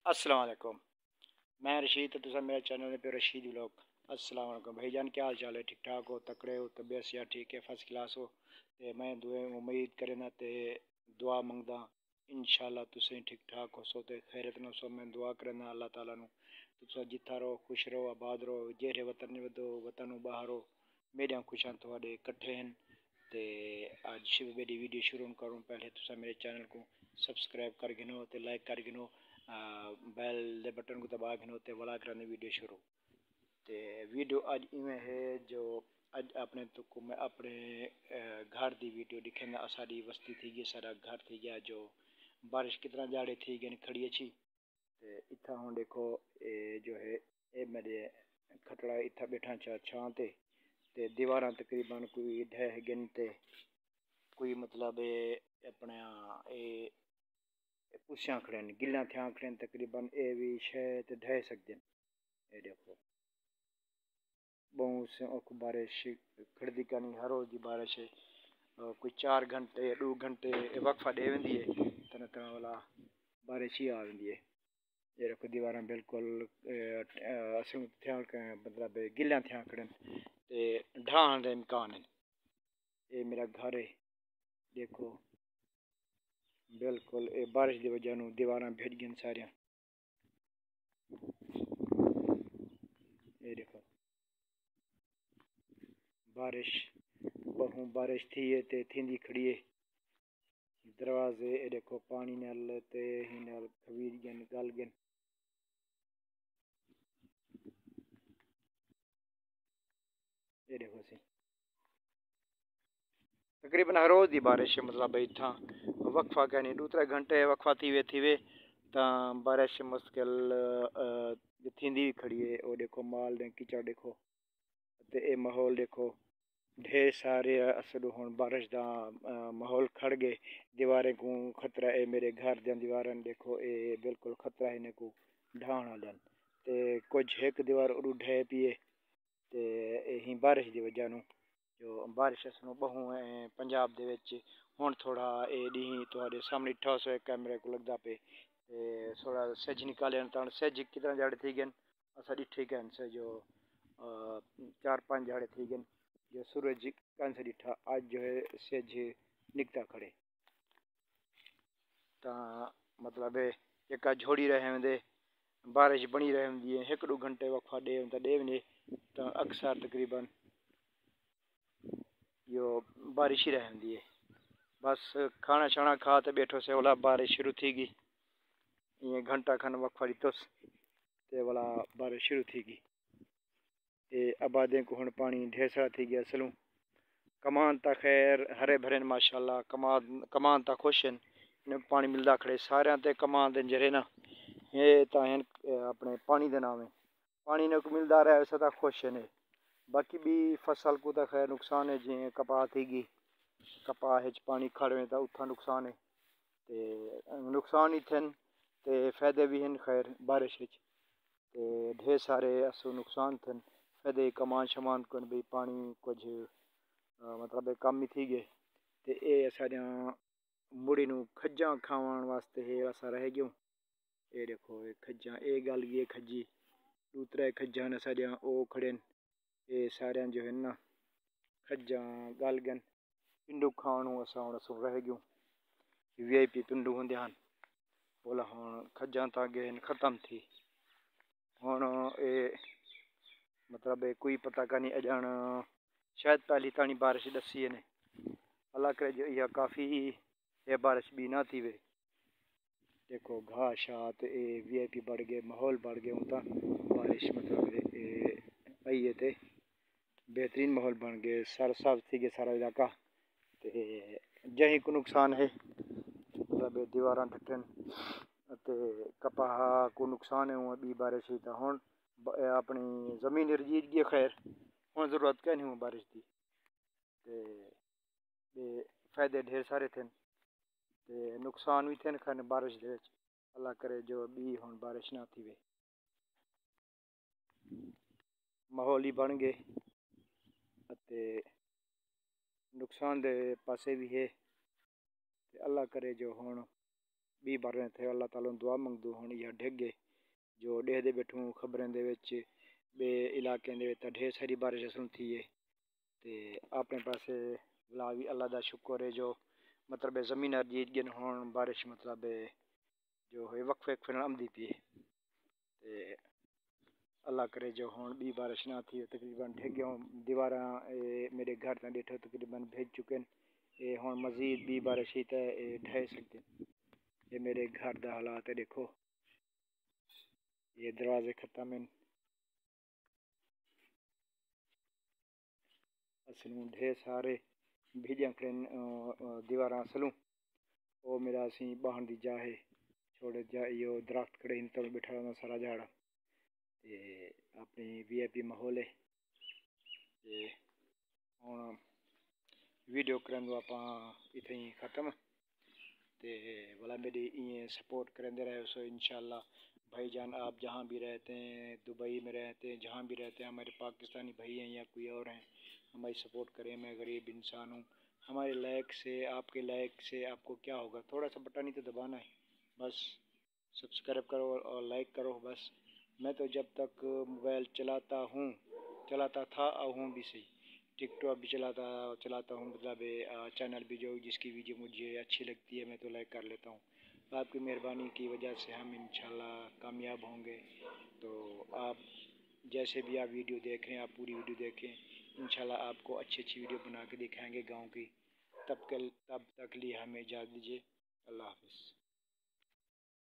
अस्सलाम वालेकुम। मैं रशीद तो तुसा मेरे चैनल पे रशीद व्लॉग। अस्सलाम वालेकुम भाई जान, क्या हाल चाल है? ठीक ठाक हो, तकड़े हो, तबीयत सियात ठीक है, फर्स्ट क्लास हो? ते मैं दुआ उम्मीद करना ते दुआ मंगदा इंशाल्लाह तुसें ठीक ठाक हो सो ते खैरत न सो। मैं दुआ करना अल्लाह ताला नु तुसा जिथा रहो खुश रहो, आबाद रहो, जेरे वतन वदो वतन बाहर हो, मेरिया खुशां थोड़े कट्ठे हैं। ते आज मेरी वीडियो शुरू करूँ पहले तुसा मेरे चैनल को सब्सक्राइब कर गिनो ते लाइक कर गिनो, बेल दे बटन को दबा गिनो ते वाला करने वीडियो शुरू। ते वीडियो आज इवें है जो आज अपने तो को मैं अपने घर दी वीडियो दिखेंदा। सारी बस्ती थी गई, सारा घर थी गया जो बारिश कितना जाड़े थी गए खड़ी अच्छी। ते इतना हूँ देखो जो है ये मेरे खतरा इतना बैठा छां ते दीवार तकरीबन कोई ढह गिन ते कोई मतलब अपने पुछां खड़े गिल्ला थियां खड़े तकरीबन ये भी छः ते ढह सकते हैं। ये देखो बहुत से बारिश खड़दी कानी हर रोज की बारिश है। कोई 4 घंटे 2 घंटे वक्फा दे वेंदी है, तना तना वाला बारिश ही आ वेंदी है। ये देखो दीवार बिल्कुल असुं थियां मतलब गिल्ला थियां खड़े ते ढाण दे इम्कान है। ये मेरा घर है देखो, बिल्कुल ये बारिश की वजह नु दीवार भिज गई सारिया। ये देखो बारिश बहु बारिश थी है ते थींदी खड़ी है। दरवाजे ये देखो पानी नाल ते ही नाल खवीर गन गल गन। ये देखो सी तकरीबन हर रोज की बारिश है, मतलब इतना वक्फा कहनी 2-3 घंटे वक्फा थी वे ता बारिश मुश्किल थींदी भी खड़ी है। वो देखो माल ने कीचड़ देखो ते ये माहौल देखो ढेर सारे असर हुन बारिश दा माहौल खड़ गए। दीवारें को खतरा है, मेरे घर दी दीवारें देखो ये बिल्कुल खतरा है इन्हें को ढाण वाले ते कुछ एक दीवार उड़ू ढह पिए ते यही बारिश की वजह नु जो बारिश असनों बहु है पंजाब दे विच हुन थोड़ा ए डी तुहाडे सामने ठा सो कैमरे को लगदा पे थोड़ा सज निकाले तान सज कितना जड़ थी गन असा डिठे गन से जो 4-5 झाड़े थी गन जो सूरज कान से डिठा आज जो है सज निकता खड़े ता मतलब एक झोड़ी रहे वेंदे बारिश बनी रही है। 1-2 घंटे वक्फा दे वने तो अक्सर तकरीबन यो बारिश ही रहती है। बस खाना शाना खा तो बैठो से वाला बारिश शुरू थी गई। ये घंटा खन वक्फा दितोस ते वाला बारिश शुरू थी गई। ये आबादियों को हुन पानी ढेर सारा थी गया सलूं। कमान ता खैर हरे भरे माशाल्लाह, कमान ता खुश हैं इन्हें पानी मिलता खड़े सारे ते कमान दे जरे ना ये ता अपने पानी दे नाम है पानी ने को मिलता रहा वैसे तो खुश है। बाकी भी फसल को तो खैर नुकसान है, जिमें कपाह थी गई कपाह पानी खड़े तो उतना नुकसान है ते नुकसान ही थे ते फायदे भी हैं खैर बारिश ते ढेर सारे असो नुकसान थे फायदे कमान शमान को भी पानी कुछ मतलब कम ही थी गए ते ये सारिया मुड़ी नू खज्जा खावन वास्ते है असा रह गयो। ये देखो ये खज्जा ये गल गई खज्जी 2-3 खज्जा ने सारिया ओ खड़े ये सारे जो है ना खज्जा गल गन पिंडू खाणू असा हुन असो रह गयो। VIP पिंडू होंदे हन बोला हुन खज्जा ता गए खत्म थी हुन ये मतलब कोई पता का नहीं अजान शायद पहली तानी बारिश दसी ने अल्लाह करे जो यह काफ़ी ये बारिश भी ना थी वे। देखो घास शात ये VIP बढ़ गए माहौल बढ़ गए उनका बारिश मतलब आई है ते बेहतरीन माहौल बन गए सारा साफ थी गया सारा इलाका ते जहीं को नुकसान है मतलब दीवार टूटन ते कपाह को नुकसान है हुआ बी बारिश हुई तो हुन अपनी ज़मीन रजीज गई खैर हुन ज़रूरत क्या नहीं हुआ बारिश की ते फायदे ढेर सारे थे ते नुकसान भी थे खैर बारिश दे विच अल्लाह करे जो बी हुन बारिश ना थी वे माहौल ही बन गए ते नुकसान दे पासे भी है ते अल्लाह करे जो हुन 20 ਬਾਰਾਂ थे अल्लाह ताला दुआ मंगदू हुण या डिग गए जो देखदे बैठूं खबरें दे विच बे इलाके दे विच ढेर सारी बारिश असल थी है ते अपने पासे ला भी अल्लाह दा शुक्र है जो मतलब ज़मीन अर्जीत गिन हुण बारिश मतलब जो है वक्फे वक्फे नाल आमदी पई ते अल्लाह करे जो हुण भी बारिश ना थी तकरीबन ठेगियों दीवारां मेरे घर तां ॾिठो तकरीबन भेज चुके हैं हुण मज़ीद भी बारिश ही तो ढह सकते ये मेरे घर दा हालात है देखो ये दरवाजे खत्म हैं असलूं ढेर सारे भीजियां खड़े दीवारां असलूं वो मेरा असी बहन दी जा है छोड़े जा यो दरख्त खड़े इन तल बैठा रहना सारा झाड़ा ते अपनी VIP माहौल है ते हुण वीडियो करन दो आपां इत्थे ही खत्म ते भला मेरी इं सपोर्ट करते रहे सो इंशाल्लाह भाईजान आप जहाँ भी रहते हैं दुबई में रहते हैं जहाँ भी रहते हैं हमारे पाकिस्तानी भाई हैं या कोई और हैं हमारी सपोर्ट करें मैं गरीब इंसान हूँ हमारे लायक से आपके लायक से आपको क्या होगा थोड़ा सा बटन ही तो दबाना है बस सब्सक्राइब करो और लाइक करो बस मैं तो जब तक मोबाइल चलाता था और हूँ भी सही टिकटॉक भी चलाता हूँ मतलब चैनल भी जो जिसकी वीडियो मुझे अच्छी लगती है मैं तो लाइक कर लेता हूँ तो आपकी मेहरबानी की वजह से हम इंशाल्लाह कामयाब होंगे तो आप जैसे भी आप वीडियो देख रहे हैं आप पूरी वीडियो देखें इंशाल्लाह आपको अच्छी अच्छी वीडियो बना के दिखाएंगे गाँव की तब तक लिए हमें इजाज़त दीजिए अल्लाह हाफ़िज़।